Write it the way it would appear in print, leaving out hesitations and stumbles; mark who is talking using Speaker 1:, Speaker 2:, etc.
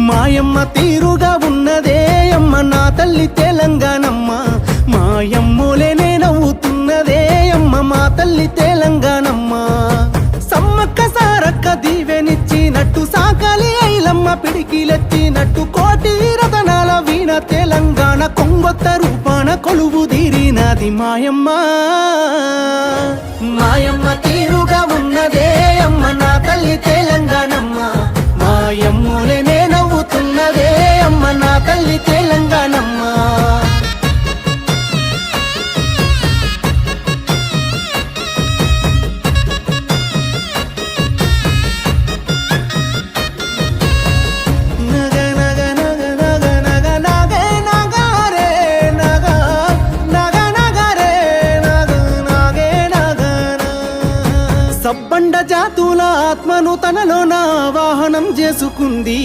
Speaker 1: మాయమ్మ తీరుగా ఉన్నదే అమ్మ నా తల్లి తెలంగాణమ్మ, మాయమ్మోలేనే నవ్వుతున్నదే అమ్మ మా తల్లి తెలంగాణమ్మ. సమ్మక్క సారక్క దీవెనిచ్చినట్టు సాకాలి ఐలమ్మ పిడికిలెత్తినట్టు కోటి రతనాల వీణ తెలంగాణ కొంగొత్త రూపాన కొలువు తీరినది మాయమ్మ. మాయమ్మ తీరుగా ఉన్నదే అమ్మ నా తల్లి తెలంగాణమ్మ, మాయమ్మోలేనే నవ్వుతున్నదే అమ్మ నా తల్లి తెలంగాణమ్మ. సబ్బండ జాతుల ఆత్మను తనలో నా వాహనం చేసుకుంది.